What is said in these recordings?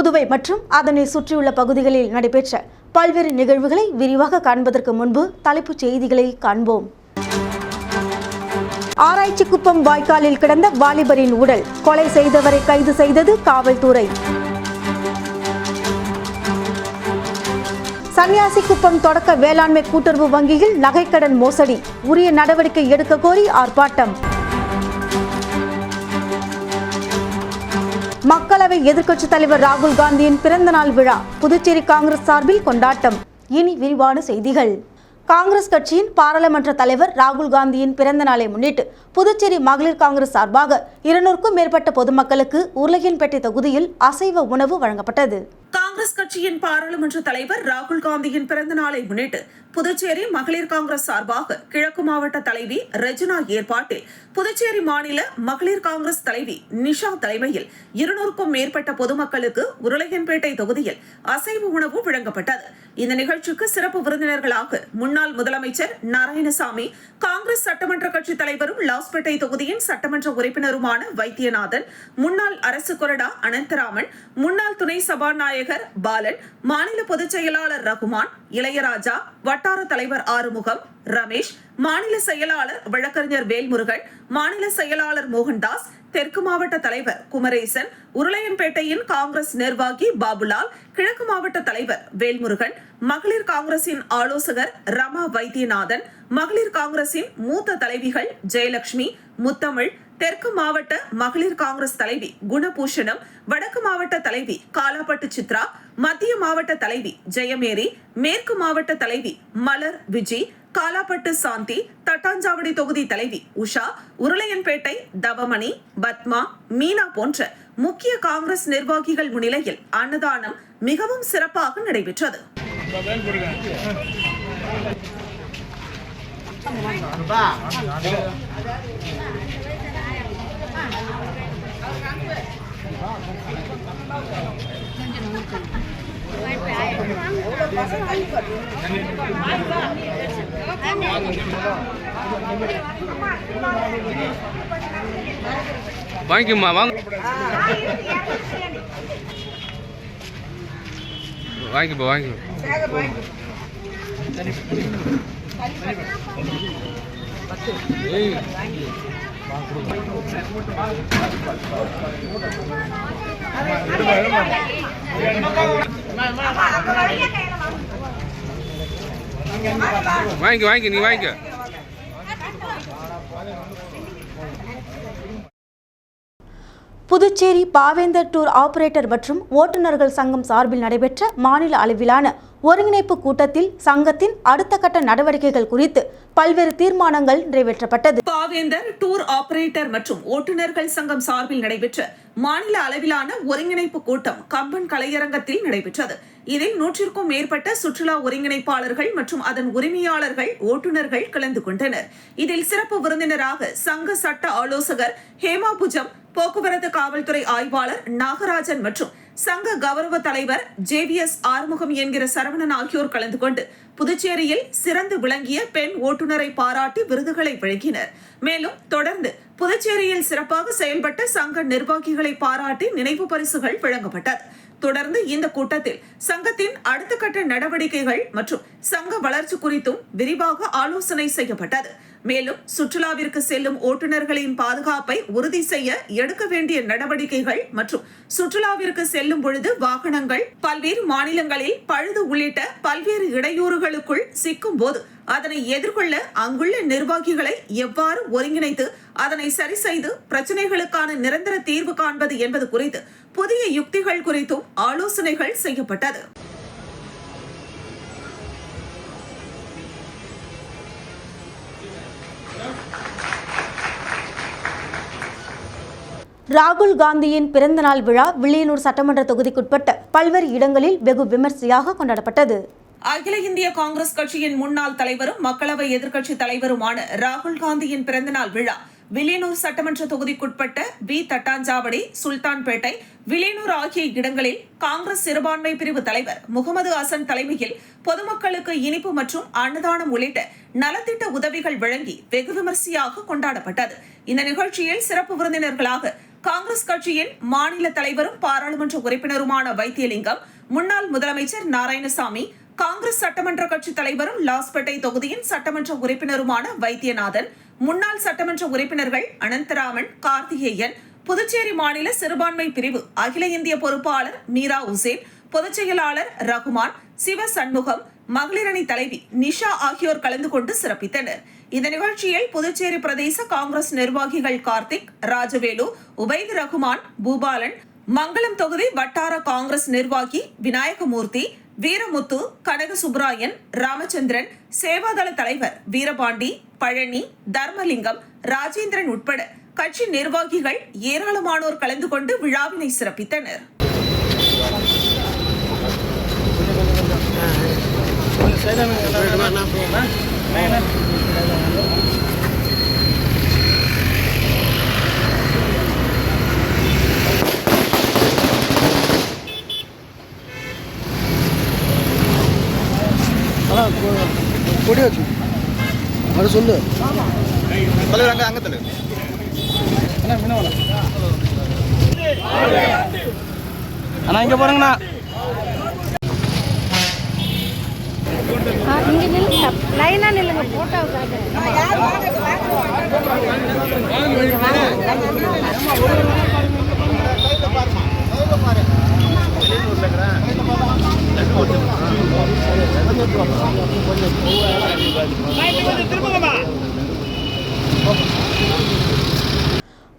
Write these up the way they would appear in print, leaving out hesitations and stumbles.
புதுவை மற்றும் அதனை சுற்றியுள்ள பகுதிகளில் நடைபெற்ற பல்வேறு நிகழ்வுகளை விரிவாக காண்பதற்கு முன்பு தலைப்புச் செய்திகளை காண்போம். ஆராய்ச்சிக்குப்பம் வாய்க்காலில் கிடந்த வாலிபரின் உடல், கொலை செய்தவரை கைது செய்தது காவல்துறை. சன்னியாசிக்குப்பம் தொடக்க வேளாண்மை கூட்டுறவு வங்கியில் நகைக்கடன் மோசடி, உரிய நடவடிக்கை எடுக்க கோரி ஆர்ப்பாட்டம். மக்களவை எதிர்க்கட்சித் தலைவர் ராகுல் காந்தியின் பிறந்தநாள் விழா புதுச்சேரி காங்கிரஸ் சார்பில் கொண்டாட்டம். இனி விரிவான செய்திகள். காங்கிரஸ் கட்சியின் பாராளுமன்ற தலைவர் ராகுல் காந்தியின் பிறந்த நாளை முன்னிட்டு புதுச்சேரி மகளிர் காங்கிரஸ் சார்பாக 200க்கும் மேற்பட்ட பொதுமக்களுக்கு உருளையன்பேட்டை தொகுதியில் அசைவ உணவு வழங்கப்பட்டது. காங்கிரஸ் கட்சியின் பாராளுமன்ற தலைவர் ராகுல் காந்தியின் பிறந்த நாளை முன்னிட்டு புதுச்சேரி மகளிர் காங்கிரஸ் சார்பாக கிழக்கு மாவட்ட தலைவி ரெஜினா ஏற்பாட்டில் புதுச்சேரி மாநில மகளிர் காங்கிரஸ் தலைவி நிஷா தலைமையில் 200க்கும் மேற்பட்ட பொதுமக்களுக்கு உருளையன்பேட்டை தொகுதியில் அசைவ உணவு வழங்கப்பட்டது. இந்த நிகழ்ச்சிக்கு சிறப்பு விருந்தினர்களாக முன்னாள் முதலமைச்சர் நாராயணசாமி, காங்கிரஸ் சட்டமன்ற கட்சி தலைவரும் லாஸ்பேட்டை தொகுதியின் சட்டமன்ற உறுப்பினருமான வைத்தியநாதன், முன்னாள் அரசு கொறடா அனந்தராமன், முன்னாள் துணை சபாநாயகர் பாலன், மாநில பொதுச் செயலாளர் ரகுமான், இளையராஜா, வட்டார தலைவர் ஆறுமுகம், ரமேஷ், மாநில செயலாளர் வழக்கறிஞர் வேல்முருகன், மாநில செயலாளர் மோகன்தாஸ், தெற்கு மாவட்ட தலைவர் குமரேசன், உருளையன்பேட்டையின் காங்கிரஸ் நிர்வாகி பாபுலால், கிழக்கு மாவட்ட தலைவர் வேல்முருகன், மகளிர் காங்கிரசின் ஆலோசகர் ரமா வைத்தியநாதன், மகளிர் காங்கிரசின் மூத்த தலைவிகள் ஜெயலட்சுமி, முத்தமிழ், தெற்கு மாவட்ட மகளிர் காங்கிரஸ் தலைவி குணபூஷணம், வடக்கு மாவட்ட தலைவி காலாப்பட்டு சித்ரா, மத்திய மாவட்ட தலைவி ஜெயமேரி, மேற்கு மாவட்ட தலைவி மலர் விஜி, காலாப்பட்டு சாந்தி, தட்டாஞ்சாவடி தொகுதி தலைவி உஷா, உருளையன்பேட்டை தவமணி, பத்மா, மீனா போன்ற முக்கிய காங்கிரஸ் நிர்வாகிகள் முன்னிலையில் அன்னதானம் மிகவும் சிறப்பாக நடைபெற்றது. வாங்கிக்கம்மா, வாங்க, வாங்கிப்போ, வாங்கிக்கோ. வாங்கி நீ வாங்கிக்க. புதுச்சேரி பாவேந்தர் டூர் ஆபரேட்டர் மற்றும் ஓட்டுநர்கள் சங்கம் சார்பில் நடைபெற்ற மாநில அளவிலான ஒருங்கிணைப்பு கூட்டத்தில் சங்கத்தின் அடுத்த கட்ட நடவடிக்கைகள் குறித்து பல்வேறு தீர்மானங்கள் நிறைவேற்றப்பட்டது. பாவேந்தர் டூர் ஆபரேட்டர் மற்றும் ஓட்டுநர்கள் சங்கம் சார்பில் நடைபெற்ற மாநில அளவிலான ஒருங்கிணைப்பு கூட்டம் கம்பன் கலையரங்கத்தில் நடைபெற்றது. இதில் 100க்கும் மேற்பட்ட சுற்றுலா ஒருங்கிணைப்பாளர்கள் மற்றும் அதன் உரிமையாளர்கள், ஓட்டுநர்கள் கலந்து கொண்டனர். இதில் சிறப்பு விருந்தினராக சங்க சட்ட ஆலோசகர் ஹேமா புஜம், போக்குவரத்து காவல்துறை ஆய்வாளர் நாகராஜன் மற்றும் சங்க கௌரவ தலைவர் JVS ஆறுமுகம் என்கிற சரவணன் ஆகியோர் கலந்து கொண்டு புதுச்சேரியில் சிறந்து விளங்கிய பெண் ஓட்டுநரை பாராட்டி விருதுகளை வழங்கினர். மேலும் தொடர்ந்து புதுச்சேரியில் சிறப்பாக செயல்பட்ட சங்க நிர்வாகிகளை பாராட்டி நினைவு பரிசுகள் வழங்கப்பட்டது. தொடர்ந்து இந்த கூட்டத்தில் சங்கத்தின் அடுத்த கட்ட நடவடிக்கைகள் மற்றும் சங்க வளர்ச்சி குறித்தும் விரிவாக ஆலோசனை செய்யப்பட்டது. மேலும் சுற்றுலாவிற்கு செல்லும் ஓட்டுநர்களின் பாதுகாப்பை உறுதி செய்ய எடுக்க வேண்டிய நடவடிக்கைகள் மற்றும் சுற்றுலாவிற்கு செல்லும் பொழுது வாகனங்கள் பல்வேறு மாநிலங்களில் பழுது உள்ளிட்ட பல்வேறு இடையூறுகளுக்குள் சிக்கும் போது அதனை எதிர்கொள்ள அங்குள்ள நிர்வாகிகளை எவ்வாறு ஒருங்கிணைத்து அதனை சரி செய்து பிரச்சனைகளுக்கான நிரந்தர தீர்வு காண்பது என்பது குறித்து புதிய யுக்திகள் குறித்தும் ஆலோசனைகள் செய்யப்பட்டது. ராகுல் காந்தியின் பிறந்தநாள் விழா வில்லியனூர் சட்டமன்ற தொகுதிக்குட்பட்ட பல்வேறு இடங்களில் வெகு விமர்சையாக கொண்டாடப்பட்டது. அகில இந்திய காங்கிரஸ் கட்சியின் முன்னாள் தலைவரும் மக்களவை எதிர்க்கட்சி தலைவருமான ராகுல் காந்தியின் பிறந்தநாள் விழா வில்லியனூர் சட்டமன்ற தொகுதிக்குட்பட்ட தட்டாஞ்சாவடி, சுல்தான்பேட்டை, வில்லியனூர் ஆகிய இடங்களில் காங்கிரஸ் சிறுபான்மை பிரிவு தலைவர் முகமது ஹசன் தலைமையில் பொதுமக்களுக்கு இனிப்பு மற்றும் அன்னதானம் உள்ளிட்ட நலத்திட்ட உதவிகள் வழங்கி வெகு விமர்சையாக கொண்டாடப்பட்டது. இந்த நிகழ்ச்சியில் சிறப்பு விருந்தினர்களாக காங்கிரஸ் கட்சியின் மாநில தலைவரும் பாராளுமன்ற உறுப்பினருமான வைத்தியலிங்கம், முன்னாள் முதலமைச்சர் நாராயணசாமி, காங்கிரஸ் சட்டமன்ற கட்சி தலைவரும் லாஸ்பேட்டை தொகுதியின் சட்டமன்ற உறுப்பினருமான வைத்தியநாதன், முன்னாள் சட்டமன்ற உறுப்பினர்கள் அனந்தராமன், கார்த்திகேயன், புதுச்சேரி மாநில சிறுபான்மை பிரிவு அகில இந்திய பொறுப்பாளர் மீரா உசேன், பொதுச் செயலாளர் ரகுமான், சிவ சண்முகம், மகளிரணி தலைவி நிஷா ஆகியோர் கலந்து கொண்டு சிறப்பித்தனர். இந்த நிகழ்ச்சியில் புதுச்சேரி பிரதேச காங்கிரஸ் நிர்வாகிகள் கார்த்திக், ராஜவேலு, உபைத் ரகுமான், பூபாலன், மங்களம் தொகுதி வட்டார காங்கிரஸ் நிர்வாகி விநாயகமூர்த்தி, வீரமுத்து, கனக சுப்ராயன், ராமச்சந்திரன், சேவாதள தலைவர் வீரபாண்டி, பழனி, தர்மலிங்கம், ராஜேந்திரன் உட்பட கட்சி நிர்வாகிகள் ஏராளமானோர் கலந்து கொண்டு விழாவினை சிறப்பித்தனர். கொடி வச்சு அதை சொல்லு தலைவர் அங்கே தலைவர் அண்ணா இங்கே போகிறேங்கண்ணா. இங்கே நில்லுங்க, லைனாக நில்லுங்க, போட்டோவுக்காக.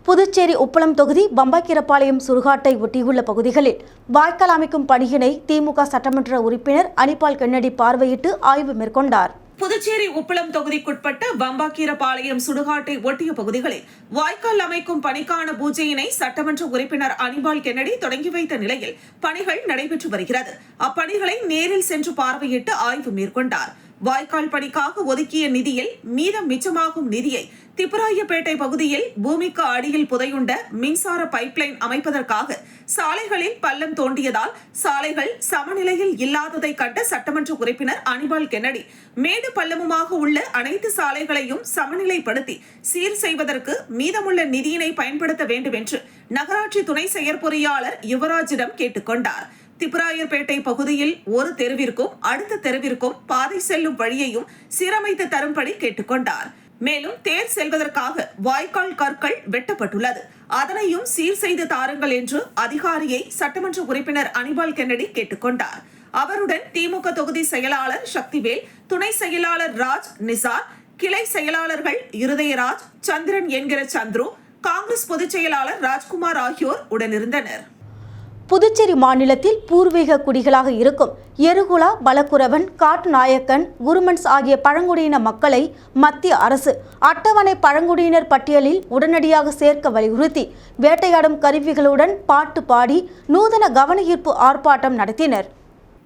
புதுச்சேரி உப்பளம் தொகுதி பம்பாக்கீரப்பாளையம் சுடுகாட்டை ஒட்டியுள்ள பகுதிகளில் வாய்க்கால் அமைக்கும் பணியினை திமுக சட்டமன்ற உறுப்பினர் அனிபால் கென்னடி பார்வையிட்டு ஆய்வு மேற்கொண்டார். புதுச்சேரி உப்பளம் தொகுதிக்குட்பட்ட பம்பாக்கீரப்பாளையம் சுடுகாட்டை ஒட்டிய பகுதிகளில் வாய்க்கால் அமைக்கும் பணிக்கான பூஜையினை சட்டமன்ற உறுப்பினர் அனிபால் கென்னடி தொடங்கி வைத்த நிலையில் பணிகள் நடைபெற்று வருகிறது. அப்பணிகளை நேரில் சென்று பார்வையிட்டு ஆய்வு மேற்கொண்டார். வாய்க்கால் பணிக்காக ஒதுக்கிய நிதியில் மீதம் மிச்சமாகும் நிதியை திப்புராயப்பேட்டை பகுதியில் பூமிக்கு அடியில் புதையுண்ட மின்சார பைப்லைன் அமைப்பதற்காக சாலைகளில் பள்ளம் தோண்டியதால் சாலைகள் சமநிலையில் இல்லாததை கண்ட சட்டமன்ற உறுப்பினர் அனிபால் கென்னடி மேடு பள்ளமுமாக உள்ள அனைத்து சாலைகளையும் சமநிலைப்படுத்தி சீர் செய்வதற்கு மீதமுள்ள நிதியினை பயன்படுத்த வேண்டும் என்று நகராட்சி துணை செயற்பொறியாளர் யுவராஜிடம் கேட்டுக்கொண்டார். திப்புராயப்பேட்டை பகுதியில் ஒரு தெருவிற்கும் அடுத்த தெருவிற்கும் பாதை செல்லும் வழியையும் சீரமைத்து தரும்படி கேட்டுக்கொண்டார். மேலும் தேர் செல்வதற்காக வாய்க்கால் கற்கள் வெட்டப்பட்டுள்ளது, அதனையும் சீர் செய்து தாருங்கள் என்று அதிகாரியை சட்டமன்ற உறுப்பினர் அனிபால் கென்னடி கேட்டுக்கொண்டார். அவருடன் திமுக தொகுதி செயலாளர் சக்திவேல், துணை செயலாளர் ராஜ், நிசார், கிளை செயலாளர்கள் இருதயராஜ், சந்திரன் என்கிற சந்துரு, காங்கிரஸ் பொதுச் செயலாளர் ராஜ்குமார் ஆகியோர் உடனிருந்தனர். புதுச்சேரி மாநிலத்தில் பூர்வீக குடிகளாக இருக்கும் எருகுலா, பலகுரவன், காட்டுநாயக்கன், குருமன்ஸ் ஆகிய பழங்குடியின மக்களை மத்திய அரசு அட்டவணை பழங்குடியினர் பட்டியலில் உடனடியாக சேர்க்க வலியுறுத்தி வேட்டையாடும் கருவிகளுடன் பாட்டு பாடி நூதன கவன ஈர்ப்பு ஆர்ப்பாட்டம் நடத்தினர்.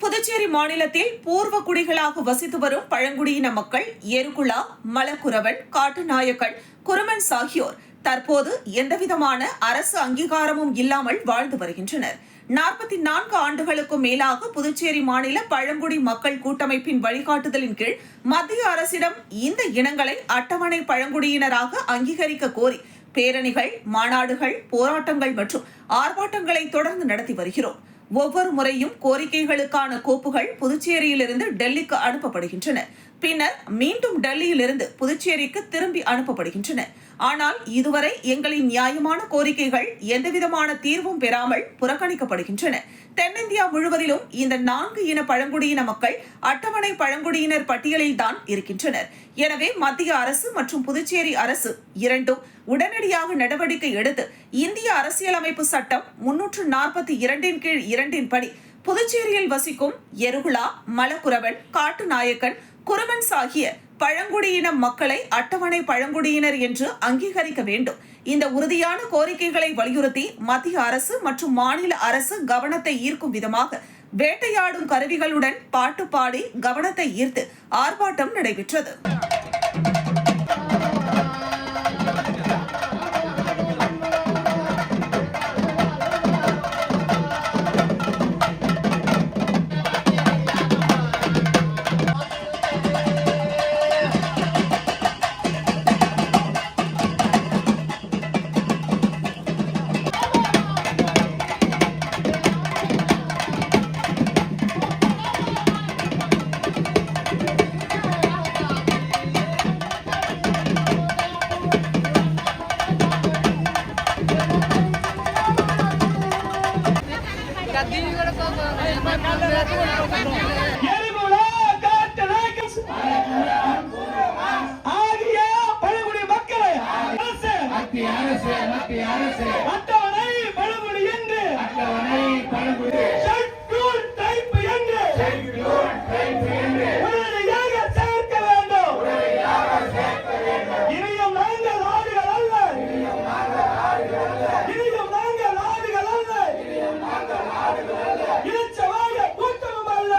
புதுச்சேரி மாநிலத்தில் பூர்வ குடிகளாக வசித்து வரும் பழங்குடியின மக்கள் எருகுலா, மலக்குரவன், காட்டுநாயக்கன், குருமன்ஸ் ஆகியோர் தற்போது எந்தவிதமான அரசு அங்கீகாரமும் இல்லாமல் வாழ்ந்து வருகின்றனர். 44 ஆண்டுகளுக்கும் மேலாக புதுச்சேரி மாநில பழங்குடி மக்கள் கூட்டமைப்பின் வழிகாட்டுதலின் கீழ் மத்திய அரசிடம் இந்த இனங்களை அட்டவணை பழங்குடியினராக அங்கீகரிக்க கோரி பேரணிகள், மாநாடுகள், போராட்டங்கள் மற்றும் ஆர்ப்பாட்டங்களை தொடர்ந்து நடத்தி வருகிறோம். ஒவ்வொரு முறையும் கோரிக்கைகளுக்கான கோப்புகள் புதுச்சேரியிலிருந்து டெல்லிக்கு அனுப்பப்படுகின்றன. பின்னர் மீண்டும் டெல்லியிலிருந்து புதுச்சேரிக்கு திரும்பி அனுப்பப்படுகின்றன. ஆனால் இதுவரை எங்களின் நியாயமான கோரிக்கைகள் எந்தவிதமான தீர்வும் பெறாமல் புறக்கணிக்கப்படுகின்றன. தென்னிந்தியா முழுவதிலும் இந்த 4 இன பழங்குடியின மக்கள் அட்டவணை பழங்குடியினர் பட்டியலில் தான் இருக்கின்றனர். எனவே மத்திய அரசு மற்றும் புதுச்சேரி அரசு இரண்டும் உடனடியாக நடவடிக்கை எடுத்து இந்திய அரசியலமைப்பு சட்டம் 342 கீழ் 2 படி புதுச்சேரியில் வசிக்கும் எருகுலா, மலக்குரவன், காட்டுநாயக்கன், குருமன்ஸ் ஆகிய பழங்குடியின மக்களை அட்டவணை பழங்குடியினர் என்று அங்கீகரிக்க வேண்டும். இந்த உறுதியான கோரிக்கைகளை வலியுறுத்தி மத்திய அரசு மற்றும் மாநில அரசு கவனத்தை ஈர்க்கும் விதமாக வேட்டையாடும் கருவிகளுடன் பாட்டு பாடி கவனத்தை ஈர்த்து ஆர்ப்பாட்டம் நடைபெற்றது. எரிபுலா காட்டலை ஆகிய பழங்குடி மக்களை அரசு அட்டவணை பழங்குடி என்று ஷெட்யூல் டைப் என்று உடனடியாக சேர்க்க வேண்டும். இனியும் நாங்கள் ஆடுகள் அல்ல. இனியும் நாங்கள் ஆடுகள் அல்ல. இலச்சவாய கூட்டமும் அல்ல.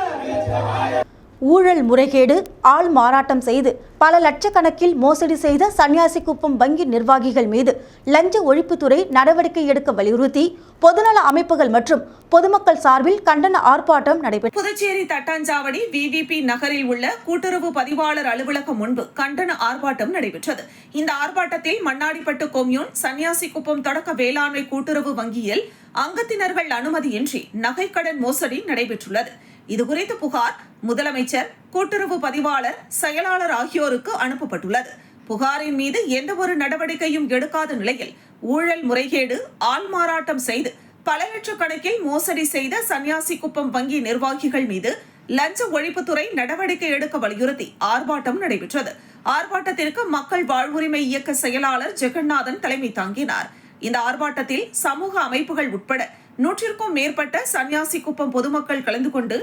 ஊழல் முறைகேடு ஆள் மாறாட்டம் செய்து பல லட்சக்கணக்கில் மோசடி செய்த சன்னியாசிக்குப்பம் வங்கி நிர்வாகிகள் மீது லஞ்ச ஒழிப்புத்துறை நடவடிக்கை எடுக்க வலியுறுத்தி பொதுநல அமைப்புகள் மற்றும் பொதுமக்கள் சார்பில் கண்டன ஆர்ப்பாட்டம் நடைபெற்றது. புதுச்சேரி தட்டாஞ்சாவடி விவிபி நகரில் உள்ள கூட்டுறவு பதிவாளர் அலுவலகம் முன்பு கண்டன ஆர்ப்பாட்டம் நடைபெற்றது. இந்த ஆர்ப்பாட்டத்தில் மண்ணாடிப்பட்டு கொம்யூன் சன்னியாசிக்குப்பம் தொடக்க வேளாண்மை கூட்டுறவு வங்கியில் அங்கத்தினர்கள் அனுமதியின்றி நகைக்கடன் மோசடி நடைபெற்றுள்ளது. இதுகுறித்து புகார் முதலமைச்சர், கூட்டுறவு பதிவாளர், செயலாளர் ஆகியோருக்கு அனுப்பப்பட்டுள்ளது. புகாரின் மீது எந்தவொரு நடவடிக்கையும் எடுக்காத நிலையில் ஊழல் முறைகேடு ஆள் மாறாட்டம் செய்து பல லட்சக்கணக்கில் மோசடி செய்த சன்னியாசிக்குப்பம் வங்கி நிர்வாகிகள் மீது லஞ்ச ஒழிப்புத்துறை நடவடிக்கை எடுக்க வலியுறுத்தி ஆர்ப்பாட்டம் நடைபெற்றது. ஆர்ப்பாட்டத்திற்கு மக்கள் வாழ்வுரிமை இயக்க செயலாளர் ஜெகநாதன் தலைமை தாங்கினார். இந்த ஆர்ப்பாட்டத்தில் சமூக அமைப்புகள் உட்பட 100க்கும் மேற்பட்ட சன்னியாசிக்குப்பம் பொதுமக்கள் கலந்து கொண்டு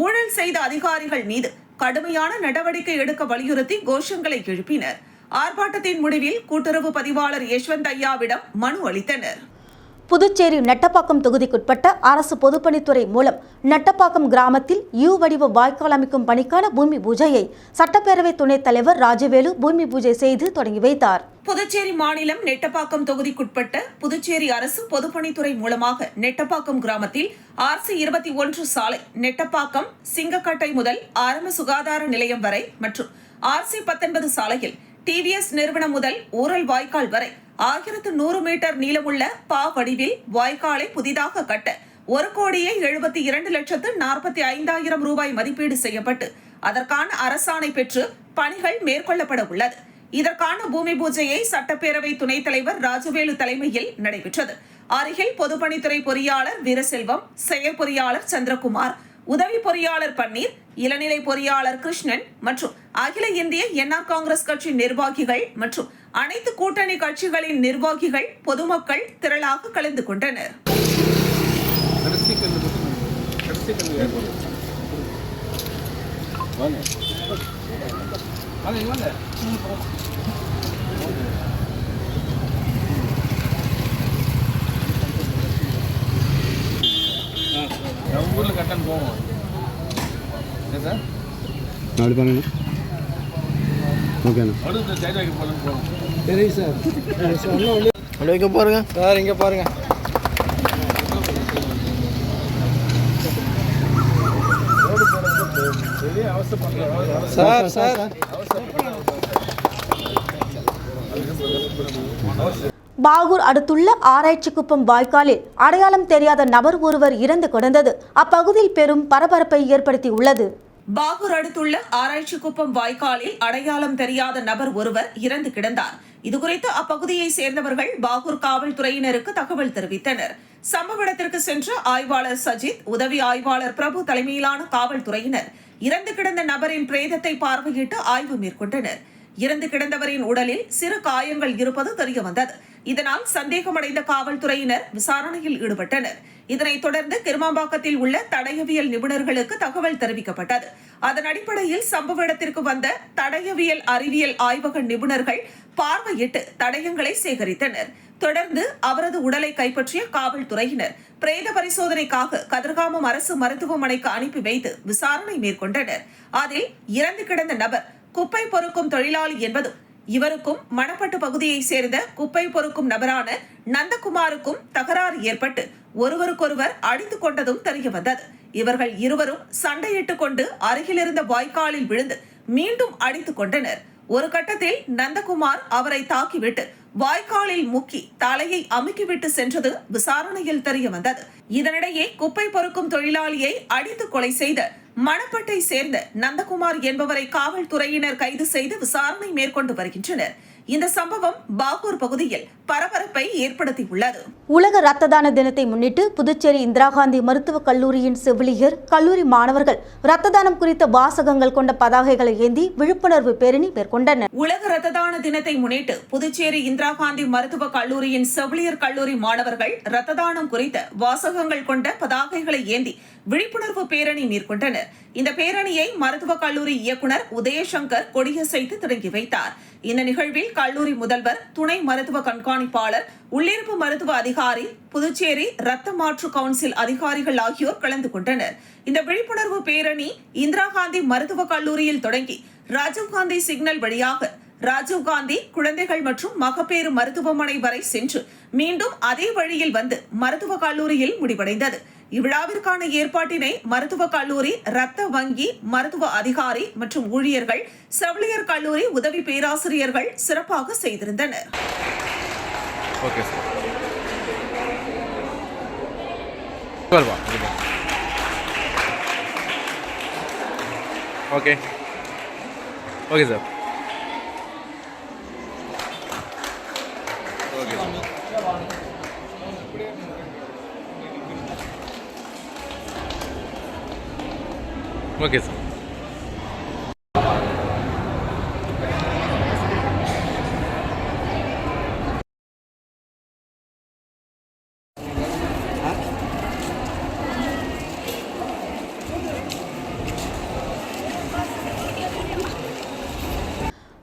ஊழல் செய்த அதிகாரிகள் மீது கடுமையான நடவடிக்கை எடுக்க வலியுறுத்தி கோஷங்களை எழுப்பினர். ஆர்ப்பாட்டத்தின் முடிவில் கூட்டுறவு பதிவாளர் யஷ்வந்த் ஐயாவிடம் மனு அளித்தனர். புதுச்சேரி நெட்டப்பாக்கம் தொகுதிக்குட்பட்ட அரசு பொதுப்பணித்துறை மூலம் நெட்டப்பாக்கம் கிராமத்தில் யூ வடிவ வாய்க்கால் அமைக்கும் பணிக்கான பூமி பூஜையை சட்டப்பேரவை துணைத் தலைவர் ராஜவேலு பூமி பூஜை செய்து தொடங்கி வைத்தார். புதுச்சேரி மாநிலம் நெட்டப்பாக்கம் தொகுதிக்குட்பட்ட புதுச்சேரி அரசு பொதுப்பணித்துறை மூலமாக நெட்டப்பாக்கம் கிராமத்தில் RC21 சாலை நெட்டப்பாக்கம் சிங்கக்கட்டை முதல் ஆரம்ப சுகாதார நிலையம் வரை மற்றும் RC19 சாலையில் TVS நிறுவனம் முதல் ஊரல் வாய்க்கால் வரை 1100 மீட்டர் நீளமுள்ள பா வடிவில் வாய்க்காலை புதிதாக கட்ட 1,72,45,000 ரூபாய் மதிப்பீடு செய்யப்பட்டு அதற்கான அரசாணை பெற்று பணிகள் மேற்கொள்ளப்பட உள்ளது. இதற்கான பூமி பூஜையை சட்டப்பேரவை துணைத் தலைவர் ராஜவேலு தலைமையில் நடைபெற்றது. அருகில் பொதுப்பணித்துறை பொறியாளர் வீரசெல்வம், செயற்பொறியாளர் சந்திரகுமார், உதவி பொறியாளர் பன்னீர், இளநிலை பொறியாளர் கிருஷ்ணன் மற்றும் அகில இந்திய NR காங்கிரஸ் கட்சி நிர்வாகிகள் மற்றும் அனைத்து கூட்டணி கட்சிகளின் நிர்வாகிகள் பொதுமக்கள் திரளாக கலந்து கொண்டனர். ஊரில் கட்டன் போவோம் சார். அப்படி பண்ணுங்க. ஓகேண்ணா. அடுத்து சைடு வைக்க போகலான்னு போவோம். சரி சார். அப்படி வைக்க பாருங்க சார். இங்கே பாருங்க சார். சார் பாகூர் அடுத்துள்ள ஆராய்ச்சிக்குப்பம் வாய்க்காலில் அடையாளம் தெரியாத நபர் ஒருவர் இறந்து கிடந்தது அப்பகுதியில் பெரும் பரபரப்பை ஏற்படுத்தியுள்ளது. பாகூர் அடுத்துள்ள ஆராய்ச்சிக்குப்பம் வாய்க்காலில் அடையாளம் தெரியாத நபர் ஒருவர் இறந்து கிடந்தார். இதுகுறித்து அப்பகுதியை சேர்ந்தவர்கள் பாகூர் காவல்துறையினருக்கு தகவல் தெரிவித்தனர். சம்பவ இடத்திற்கு சென்ற ஆய்வாளர் சஜித், உதவி ஆய்வாளர் பிரபு தலைமையிலான காவல்துறையினர் இறந்து கிடந்த நபரின் பிரேதத்தை பார்வையிட்டு ஆய்வு மேற்கொண்டனர். இறந்து கிடந்தவரின் உடலில் சிறு காயங்கள் இருப்பது தெரியவந்தது. இதனால் சந்தேகமடைந்த காவல்துறையினர் விசாரணையில் ஈடுபட்டனர். இதனைத் தொடர்ந்து கிருமாம்பாக்கத்தில் உள்ள தடயவியல் நிபுணர்களுக்கு தகவல் தெரிவிக்கப்பட்டது. அதன் அடிப்படையில் சம்பவ இடத்திற்கு வந்த தடயவியல் அறிவியல் ஆய்வக நிபுணர்கள் பார்வையிட்டு தடயங்களை சேகரித்தனர். தொடர்ந்து அவரது உடலை கைப்பற்றிய காவல்துறையினர் பிரேத பரிசோதனைக்காக கதிர்காமம் அரசு மருத்துவமனைக்கு அனுப்பி வைத்து விசாரணை மேற்கொண்டனர். அதில் இறந்து கிடந்த நபர் குப்பை பொறுக்கும் தொழிலாளி என்பதும் இவருக்கும் மணப்பட்டு பகுதியைச் சேர்ந்த குப்பை பொறுக்கும் நபரான நந்தகுமாருக்கும் தகராறு ஏற்பட்டு ஒருவருக்கொருவர் அடித்துக் கொண்டதும் தெரியவந்தது. இவர்கள் இருவரும் சண்டையிட்டுக் கொண்டு அருகிலிருந்த வாய்க்காலில் விழுந்து மீண்டும் அடித்துக் கொண்டனர். ஒரு கட்டத்தில் நந்தகுமார் அவரை தாக்கிவிட்டு வாய்க்காலில் முக்கி தலையை அமுக்கிவிட்டு சென்றது விசாரணையில் தெரியவந்தது. இதனிடையே குப்பை பொறுக்கும் தொழிலாளியை அடித்து கொலை செய்த மணப்பட்டை சேர்ந்த நந்தகுமார் என்பவரை காவல்துறையினர் கைது செய்து விசாரணை மேற்கொண்டு வருகின்றனர். இந்த சம்பவம் பாகூர் பகுதியில் பரபரப்பை ஏற்படுத்தியுள்ளது. உலக இரத்த தான தினத்தை முன்னிட்டு புதுச்சேரி இந்திரா காந்தி மருத்துவக் கல்லூரியின் செவிலியர் கல்லூரி மாணவர்கள் இரத்த தானம் குறித்த வாசகங்கள் கொண்ட பதாகைகளை ஏந்தி விழிப்புணர்வு பேரணி மேற்கொண்டனர். உலக இரத்த தான தினத்தை முன்னிட்டு புதுச்சேரி இந்திரா காந்தி மருத்துவக் கல்லூரியின் செவிலியர் கல்லூரி மாணவர்கள் இரத்த தானம் குறித்த வாசகங்கள் கொண்ட பதாகைகளை ஏந்தி விழிப்புணர்வு பேரணி மேற்கொண்டனர். இந்த பேரணியை மருத்துவக் கல்லூரி இயக்குநர் உதயசங்கர் கொடியசைத்து தொடங்கி வைத்தார். இந்த நிகழ்வில் கல்லூரி முதல்வர், துணை மருத்துவ கண்காணிப்பாளர், உள்ளிருப்பு மருத்துவ அதிகாரி, புதுச்சேரி இரத்த மாற்று கவுன்சில் அதிகாரிகள் ஆகியோர் கலந்து கொண்டனர். இந்த விழிப்புணர்வு பேரணி இந்திரா காந்தி மருத்துவக் கல்லூரியில் தொடங்கி ராஜீவ்காந்தி சிக்னல் வழியாக ராஜீவ்காந்தி குழந்தைகள் மற்றும் மகப்பேறு மருத்துவமனை வரை சென்று மீண்டும் அதே வழியில் வந்து மருத்துவக் கல்லூரியில் முடிவடைந்தது. இவ்விழாவிற்கான ஏற்பாட்டினை மருத்துவக் கல்லூரி, இரத்த வங்கி, மருத்துவ அதிகாரி மற்றும் ஊழியர்கள், செவிலியர் கல்லூரி உதவி பேராசிரியர்கள் சிறப்பாக செய்திருந்தனர். Okay sir. Okay okay sir. Okay sir.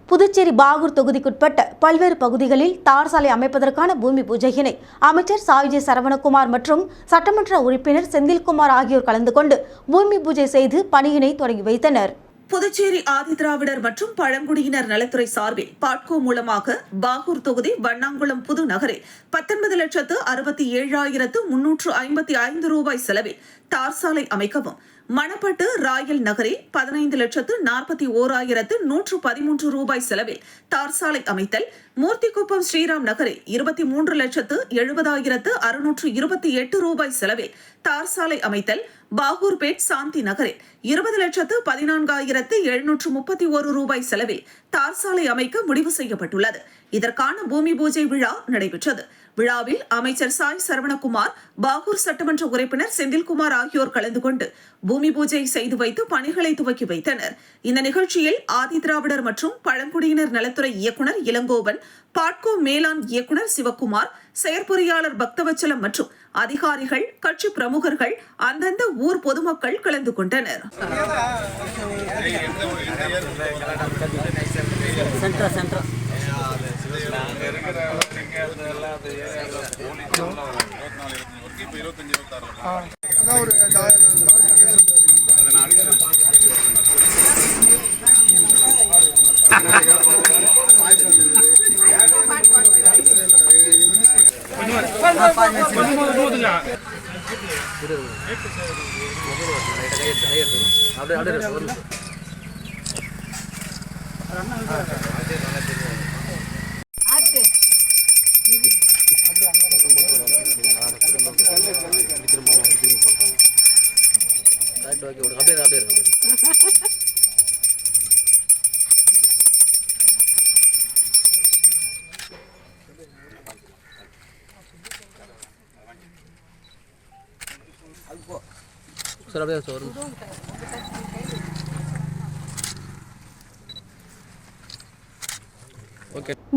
Puducherry Bahour தொகுதிக்குட்பட்ட பல்வேறு பகுதிகளில் தார் சாலை அமைப்பதற்கான பூமி பூஜையினை அமைச்சர் சாய்ஜி சரவணகுமார் மற்றும் சட்டமன்ற உறுப்பினர் செந்தில்குமார் ஆகியோர் கலந்து கொண்டு பூமி பூஜை செய்து பணியினை தொடங்கி வைத்தனர். புதுச்சேரி ஆதிதிராவிடர் மற்றும் பழங்குடியினர் நலத்துறை சார்பில் பாட்கோ மூலமாக பாகூர் தொகுதி வண்ணாங்குளம் புது நகரில் 19,67,355 ரூபாய் செலவில் தார் சாலை அமைக்கவும், மணப்பட்டு ராயல் நகரில் 15,41,113 ரூபாய் செலவில் தார் சாலை அமைத்தல், மூர்த்திக்குப்பம் ஸ்ரீராம் நகரில் 23,70,628 ரூபாய் செலவில் தார் சாலை அமைத்தல், பாகூர்பேட் சாந்தி நகரில் 20,14,731 ரூபாய் செலவில் தார் சாலை அமைக்க முடிவு செய்யப்பட்டுள்ளது. இதற்கான பூமி பூஜை விழா நடைபெற்றது. விழாவில் அமைச்சர் சாய் சரவணகுமார், பாகூர் சட்டமன்ற உறுப்பினர் செந்தில்குமார் ஆகியோர் கலந்து கொண்டு பூமி பூஜை செய்து வைத்து பணிகளை துவக்கி வைத்தனர். இந்த நிகழ்ச்சியில் ஆதிதிராவிடர் மற்றும் பழங்குடியினர் நலத்துறை இயக்குநர் இளங்கோவன், பாட்கோ மேலாண் இயக்குநர் சிவக்குமார், செயற்பொறியாளர் பக்தவச்சலம் மற்றும் அதிகாரிகள், கட்சி பிரமுகர்கள், அந்தந்த ஊர் பொதுமக்கள் கலந்து கொண்டனர்.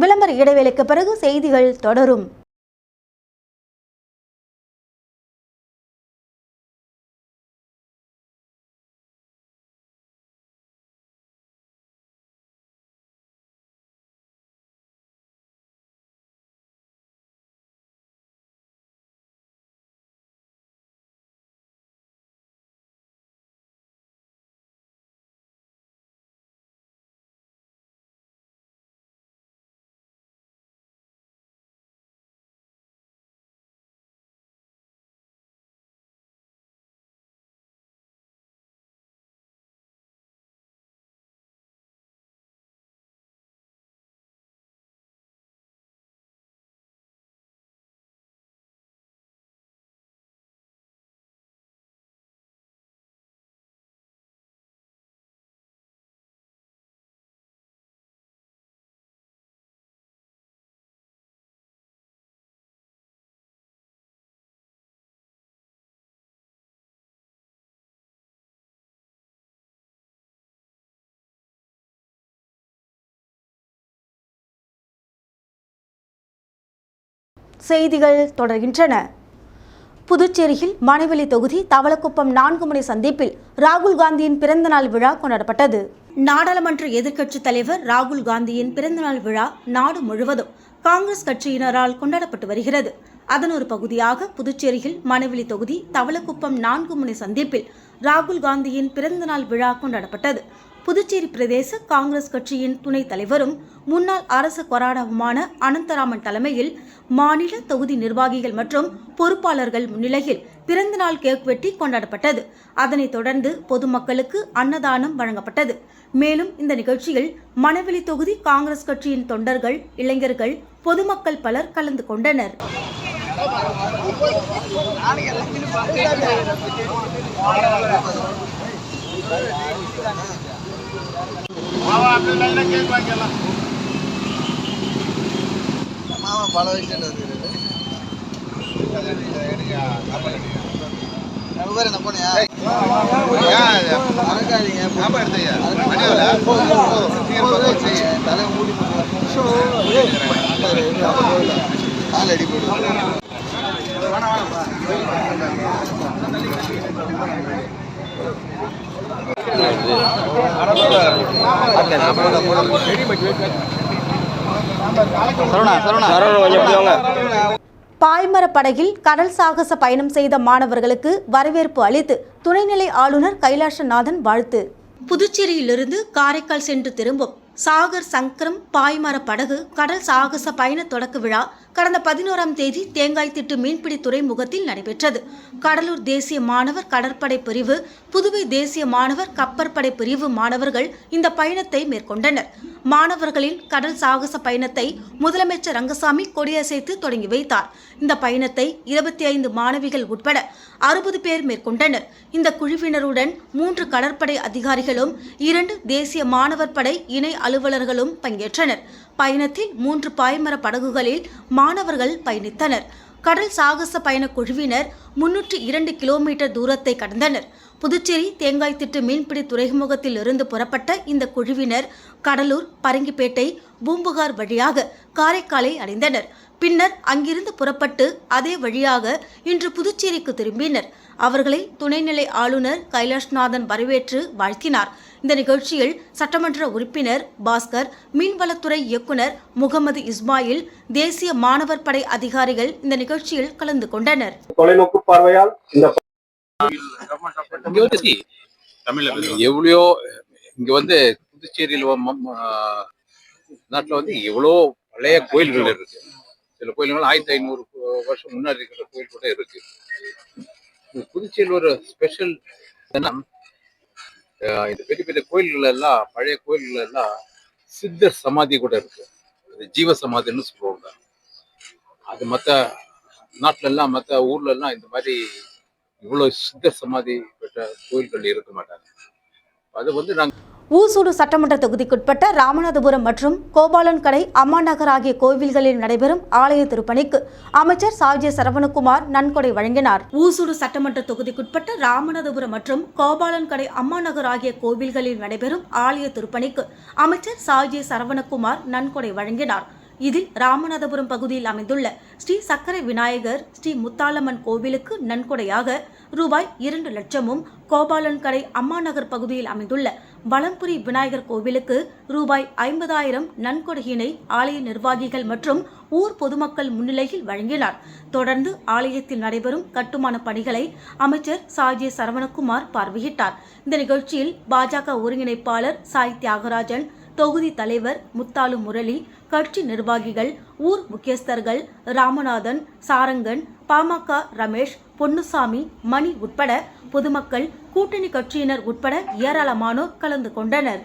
விளம்பர இடைவேளைக்கு பிறகு செய்திகள் தொடரும். செய்திகள் தொடர்கின்றன. புதுச்சேரியில் மணவெளி தொகுதி தவளக்குப்பம் 4 முனை சந்திப்பில் ராகுல் காந்தியின் பிறந்தநாள் விழா கொண்டாடப்பட்டது. நாடாளுமன்ற எதிர்க்கட்சித் தலைவர் ராகுல் காந்தியின் பிறந்தநாள் விழா நாடு முழுவதும் காங்கிரஸ் கட்சியினரால் கொண்டாடப்பட்டு வருகிறது. அதன் ஒரு பகுதியாக புதுச்சேரியில் மணவெளி தொகுதி தவளக்குப்பம் 4 முனை சந்திப்பில் ராகுல் காந்தியின் பிறந்தநாள் விழா கொண்டாடப்பட்டது. புதுச்சேரி பிரதேச காங்கிரஸ் கட்சியின் துணைத் தலைவரும் முன்னாள் அரசு கொறாடாவுமான அனந்தராமன் தலைமையில் மாநில தொகுதி நிர்வாகிகள் மற்றும் பொறுப்பாளர்கள் முன்னிலையில் பிறந்தநாள் கேக் வெட்டி கொண்டாடப்பட்டது. அதனைத் தொடர்ந்து பொதுமக்களுக்கு அன்னதானம் வழங்கப்பட்டது. மேலும் இந்த நிகழ்ச்சியில் மணவெளி தொகுதி காங்கிரஸ் கட்சியின் தொண்டர்கள், இளைஞர்கள், பொதுமக்கள் பலர் கலந்து கொண்டனர். பல விஷயம் தலை மூடி அடி போடு. பாய்மர படகில் கடல் சாகச பயணம் செய்த மாணவர்களுக்கு வரவேற்பு அளித்து துணைநிலை ஆளுநர் கைலாசநாதன் வாழ்த்து. புதுச்சேரியிலிருந்து காரைக்கால் சென்று திரும்பும் சாகர் சங்கரம் பாய்மர படகு கடல் சாகச பயண தொடக்க விழா கடந்த 11ஆம் தேதி தேங்காய்த்திட்டு மீன்பிடி துறைமுகத்தில் நடைபெற்றது. கடலூர் தேசிய மாணவர் கடற்படை பிரிவு, புதுவை தேசிய மாணவர் கப்பற்படை பிரிவு மாணவர்கள் இந்த பயணத்தை மேற்கொண்டனர். மாணவர்களின் கடல் சாகச பயணத்தை முதலமைச்சர் ரங்கசாமி கொடியசைத்து தொடங்கி வைத்தார். இந்த பயணத்தை 25 மாணவிகள் உட்பட 60 பேர் மேற்கொண்டனர். இந்த குழுவினருடன் 3 கடற்படை அதிகாரிகளும் 2 தேசிய மாணவர் படை இணை அலுவலர்களும் பங்கேற்றனர். பயணத்தில் 3 பாய்மர படகுகளில் மாணவர்கள் பயணித்தனர். கடல் சாகச பயண குழுவினர் 302 கிலோமீட்டர் தூரத்தை கடந்தனர். புதுச்சேரி தேங்காய்த்திட்டு மீன்பிடி துறைமுகத்தில் இருந்து புறப்பட்ட இந்த குழுவினர் கடலூர், பரங்கிப்பேட்டை, பூம்புகார் வழியாக காரைக்காலை அடைந்தனர். பின்னர் அங்கிருந்து புறப்பட்டு அதே வழியாக இன்று புதுச்சேரிக்கு திரும்பினர். அவர்களை துணைநிலை ஆளுநர் கைலாஷ்நாதன் வரவேற்று வாழ்த்தினார். இந்த நிகழ்ச்சியில் சட்டமன்ற உறுப்பினர் பாஸ்கர், மீன்வளத்துறை இயக்குனர் முகமது இஸ்மாயில், தேசிய மாணவர் படை அதிகாரிகள் இந்த நிகழ்ச்சியில் கலந்து கொண்டனர். தொலைநோக்கு பார்வையால் எவ்வளோ இங்க வந்து புதுச்சேரியில் நாட்டில் வந்து எவ்வளோ பழைய கோயில்கள் இருக்கு. சில கோயில்கள் 1500 வருஷம் முன்னாடி இருக்கிற கோயில் கூட இருக்கு. புதுச்சேரியில் ஒரு ஸ்பெஷல் இந்த பெரிய பெரிய கோயில்கள் எல்லாம், பழைய கோயில்கள் எல்லாம் சித்தர் சமாதி கூட இருக்கு. ஜீவ சமாதின்னு சொல்லுவாங்க. அது மற்ற நாட்டுல எல்லாம், மற்ற ஊர்ல எல்லாம் இந்த மாதிரி இவ்வளவு சித்தர் சமாதி பெற்ற கோயில்கள் இருக்க மாட்டாங்க. அது வந்து நாங்க ஊசூடு சட்டமன்ற தொகுதிக்குட்பட்ட ராமநாதபுரம் மற்றும் கோபாலன்கடை, அம்மா நகர் ஆகிய கோவில்களில் நடைபெறும் ஆலய திருப்பணிக்கு அமைச்சர் சாஜே சரவணகுமார் நன்கொடை வழங்கினார். ஊசூடு சட்டமன்ற தொகுதிக்குட்பட்ட ராமநாதபுரம் மற்றும் கோபாலன்கடை, அம்மா நகர் ஆகிய கோவில்களில் நடைபெறும் ஆலய திருப்பணிக்கு அமைச்சர் சாஜே சரவணகுமார் நன்கொடை வழங்கினார். இதில் ராமநாதபுரம் பகுதியில் அமைந்துள்ள ஸ்ரீ சக்கரை விநாயகர், ஸ்ரீ முத்தாலம்மன் கோவிலுக்கு நன்கொடையாக ரூபாய் 2 லட்சமும், கோபாலன்கடை, அம்மா நகர் பகுதியில் அமைந்துள்ள வலம்புரி விநாயகர் கோவிலுக்கு ரூபாய் 50,000 நன்கொடையினை ஆலய நிர்வாகிகள் மற்றும் ஊர் பொதுமக்கள் முன்னிலையில் வழங்கினார். தொடர்ந்து ஆலயத்தில் நடைபெறும் கட்டுமான பணிகளை அமைச்சர் சாஜே சரவணகுமார் பார்வையிட்டார். இந்த நிகழ்ச்சியில் பாஜக ஒருங்கிணைப்பாளர் சாய் தியாகராஜன், தொகுதி தலைவர் முத்தாலு முரளி, கட்சி நிர்வாகிகள், ஊர் முக்கியஸ்தர்கள் ராமநாதன், சாரங்கன், பாமக ரமேஷ், பொன்னுசாமி, மணி உட்பட பொதுமக்கள், கூட்டணி கட்சியினர் உட்பட ஏராளமானோர் கலந்து கொண்டனர்.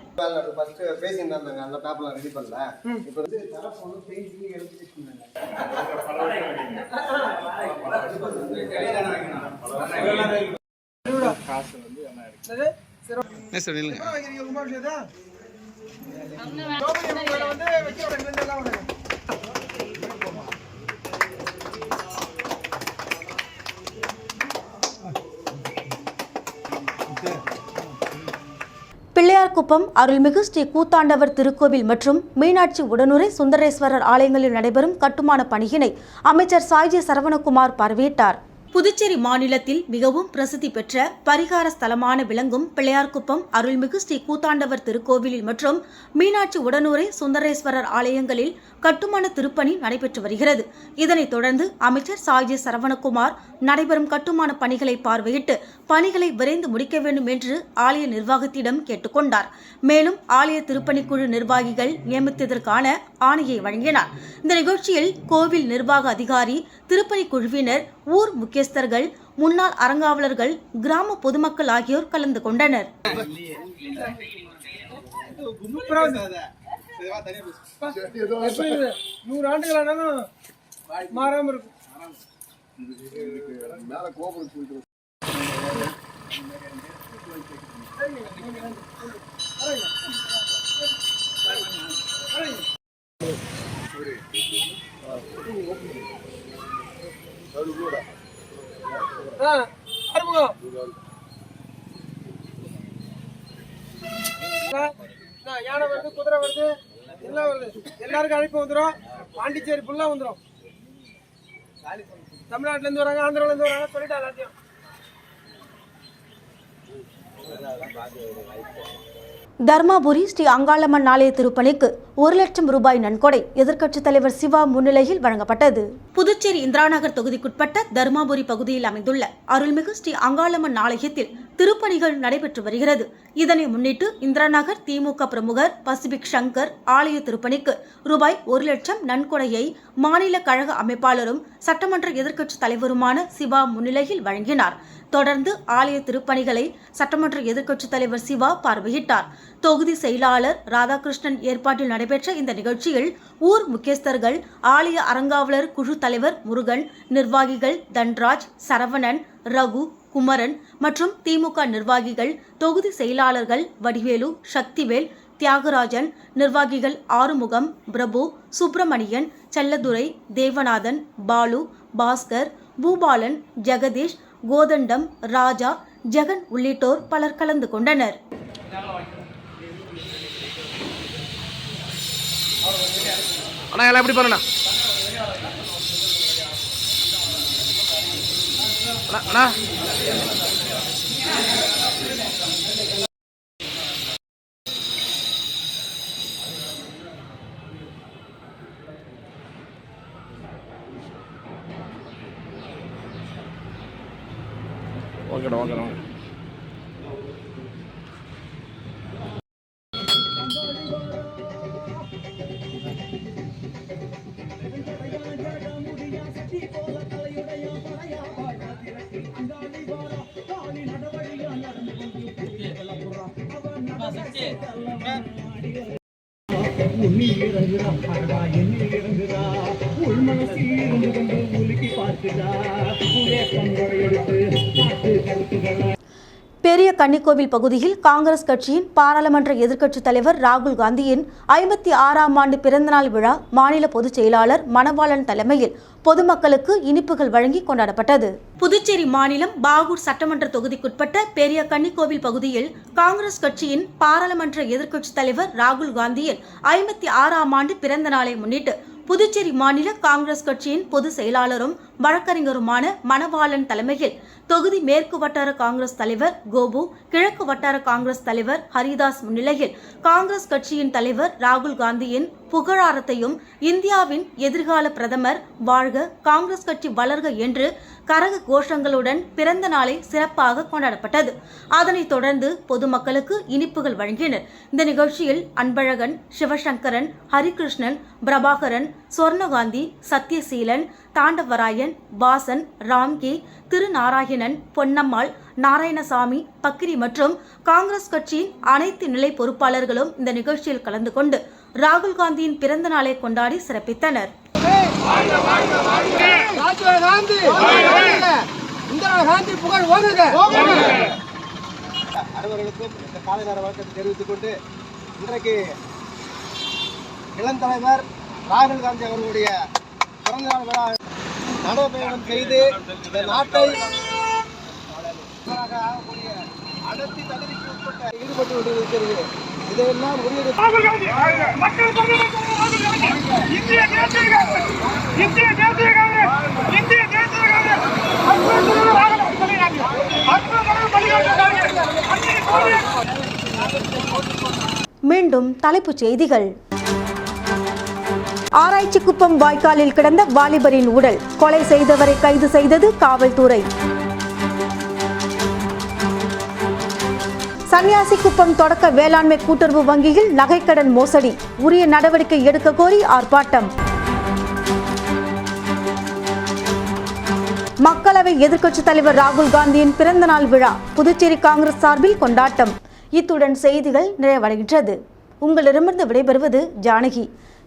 பிள்ளையார்குப்பம் அருள்மிகு ஸ்ரீ கூத்தாண்டவர் திருக்கோவில் மற்றும் மீனாட்சி உடனுரை சுந்தரேஸ்வரர் ஆலயங்களில் நடைபெறும் கட்டுமான பணியினை அமைச்சர் சாய்ஜி சரவணகுமார் பார்வையிட்டார். புதுச்சேரி மாநிலத்தில் மிகவும் பிரசித்தி பெற்ற பரிகார ஸ்தலமான விளங்கும் பிள்ளையார்குப்பம் அருள்மிகு ஸ்ரீ கூத்தாண்டவர் திருக்கோவிலில் மற்றும் மீனாட்சி உடனுரை சுந்தரேஸ்வரர் ஆலயங்களில் கட்டுமான திருப்பணி நடைபெற்று வருகிறது. இதனைத் தொடர்ந்து அமைச்சர் சாய்ஜி சரவணகுமார் நடைபெறும் கட்டுமான பணிகளை பார்வையிட்டு பணிகளை விரைந்து முடிக்க வேண்டும் என்று ஆலய நிர்வாகத்திடம் கேட்டுக்கொண்டார். மேலும் ஆலய திருப்பணிக்குழு நிர்வாகிகள் நியமித்ததற்கான ஆணையை வழங்கினார். இந்த நிகழ்ச்சியில் கோவில் நிர்வாக அதிகாரி, திருப்பணி குழுவினர், ஊர் முக்கியஸ்தர்கள், முன்னாள் அறங்காவலர்கள், கிராம பொதுமக்கள் ஆகியோர் கலந்து கொண்டனர். 100 ஆண்டுகள் ஆனாலும் மாறாம இருக்கும். யானை வருது, குதிரை வருது, எல்லாம் வருது. எல்லாருக்கும் அழைப்பு வந்துடும். பாண்டிச்சேரி ஃபுல்லா வந்துடும். தமிழ்நாட்டுல இருந்து வராங்க, ஆந்திரால இருந்து வராங்க, சொல்லிட்டு எல்லாத்தையும். தர்மாபுரி ஸ்ரீ அங்காளம்மன் ஆலய திருப்பணிக்கு 1 லட்சம் ரூபாய் நன்கொடை எதிர்க்கட்சித் தலைவர் சிவா முன்னிலையில் வழங்கப்பட்டது. புதுச்சேரி இந்திராநகர் தொகுதிக்குட்பட்ட தர்மாபுரி பகுதியில் அமைந்துள்ள அருள்மிகு ஸ்ரீ அங்காளம்மன் ஆலயத்தில் திருப்பணிகள் நடைபெற்று வருகிறது. இதனை முன்னிட்டு இந்திராநகர் திமுக பிரமுகர் பசிபிக் சங்கர் ஆலய திருப்பணிக்கு ரூபாய் 1 லட்சம் நன்கொடையை மாநில கழக அமைப்பாளரும் சட்டமன்ற எதிர்க்கட்சித் தலைவருமான சிவா முன்னிலையில் வழங்கினார். தொடர்ந்து ஆலய திருப்பணிகளை சட்டமன்ற எதிர்க்கட்சித் தலைவர் சிவா பார்வையிட்டார். தொகுதி செயலாளர் ராதாகிருஷ்ணன் ஏற்பாட்டில் நடைபெற்ற இந்த நிகழ்ச்சியில் ஊர் முக்கியஸ்தர்கள், ஆலய அறங்காவலர் குழு தலைவர் முருகன், நிர்வாகிகள் தன்ராஜ், சரவணன், ரகு, குமரன் மற்றும் திமுக நிர்வாகிகள், தொகுதி செயலாளர்கள் வடிவேலு, சக்திவேல், தியாகராஜன், நிர்வாகிகள் ஆறுமுகம், பிரபு, சுப்பிரமணியன், செல்லதுரை, தேவநாதன், பாலு, பாஸ்கர், பூபாலன், ஜெகதீஷ், கோதண்டம், ராஜா, ஜெகன் உள்ளிட்டோர் பலர் கலந்து கொண்டனர். அண்ணா எல்லாம் எப்படி பாருண்ணா அண்ணா ஓகேடா ஓகேடா. பெரிய கன்னிக்கோவில் பகுதியில் காங்கிரஸ் கட்சியின் பாராளுமன்ற எதிர்க்கட்சித் தலைவர் ராகுல் காந்தியின் 56ஆம் ஆண்டு பிறந்தநாள் விழா மாநில பொதுச் செயலாளர் மணவாளன் தலைமையில் பொதுமக்களுக்கு இனிப்புகள் வழங்கி கொண்டாடப்பட்டது. புதுச்சேரி மாநிலம் பாகூர் சட்டமன்ற தொகுதிக்குட்பட்ட பெரிய கன்னிக்கோவில் பகுதியில் காங்கிரஸ் கட்சியின் பாராளுமன்ற எதிர்க்கட்சித் தலைவர் ராகுல் காந்தியின் 56ஆம் ஆண்டு பிறந்த நாளை முன்னிட்டு புதுச்சேரி மாநில காங்கிரஸ் கட்சியின் பொதுச் செயலாளரும் வழக்கறிஞருமான மணவாளன் தலைமையில் தொகுதி மேற்கு வட்டார காங்கிரஸ் தலைவர் கோபு, கிழக்கு வட்டார காங்கிரஸ் தலைவர் ஹரிதாஸ் முன்னிலையில் காங்கிரஸ் கட்சியின் தலைவர் ராகுல் காந்தியின் புகழாரத்தையும் இந்தியாவின் எதிர்கால பிரதமர் வாழ்க, காங்கிரஸ் கட்சி வளர்க என்று கரக கோஷங்களுடன் பிறந்த நாளை சிறப்பாக கொண்டாடப்பட்டது. அதனைத் தொடர்ந்து பொதுமக்களுக்கு இனிப்புகள் வழங்கினர். இந்த நிகழ்ச்சியில் அன்பழகன், சிவசங்கரன், ஹரிகிருஷ்ணன், பிரபாகரன், சொர்ணகாந்தி, சத்யசீலன், தாண்டவராயன், வாசன், ராம்கி, திருநாராயணன், பொன்னம்மாள், நாராயணசாமி, பக்கிரி மற்றும் காங்கிரஸ் கட்சியின் அனைத்து நிலை பொறுப்பாளர்களும் இந்த நிகழ்ச்சியில் கலந்து கொண்டு ராகுல் காந்தியின் பிறந்த நாளை கொண்டாடி சிறப்பித்தனர். அனைவர்களுக்கும் இந்த காலை நேர வணக்கத்தை தெரிவித்துக் கொண்டு இன்றைக்கு இளம் தலைவர் ராகுல் காந்தி அவர்களுடைய பிறந்தநாள் விழா நடைபயணம் செய்து இந்த நாட்டை ஆகக்கூடிய அடர்த்தி தகுதிக்கு உட்பட்ட ஈடுபட்டு கொண்டிருக்கிறது. இதையெல்லாம் முறியடித்து ராகுல் காந்தி மக்கள் பிரதமர் ராகுல் காந்தி இந்திய தேசிய காங்கிரஸ் இந்திய தேசிய காங்கிரஸ் இந்திய தேசிய காங்கிரஸ் மக்கள் பிரதமர் ராகுல் காந்தி மக்கள் பிரதமர் பலிகொடுத்தார்கள். மீண்டும் தலைப்புச் செய்திகள். ஆராய்ச்சி குப்பம் வாய்க்காலில் கிடந்த வாலிபரின் உடல், கொலை செய்தவரை கைது செய்தது காவல்துறை. சன்னியாசி குப்பம் தொடக்க வேளாண்மை கூட்டுறவு வங்கியில் நகைக்கடன் மோசடி, உரிய நடவடிக்கை எடுக்க கோரி ஆர்ப்பாட்டம். மக்களவை எதிர்க்கட்சித் தலைவர் ராகுல் காந்தியின் பிறந்தநாள் விழா புதுச்சேரி காங்கிரஸ் சார்பில் கொண்டாட்டம். இத்துடன் செய்திகள் நிறைவடைகின்றது. உங்களிடமிருந்து விடைபெறுவது ஜானகி.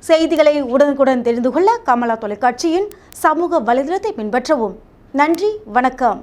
செய்திகளை உடனுக்குடன் தெரிந்து கொள்ள கமலா தொலைக்காட்சியின் சமூக வலைதளத்தை பின்பற்றவும். நன்றி, வணக்கம்.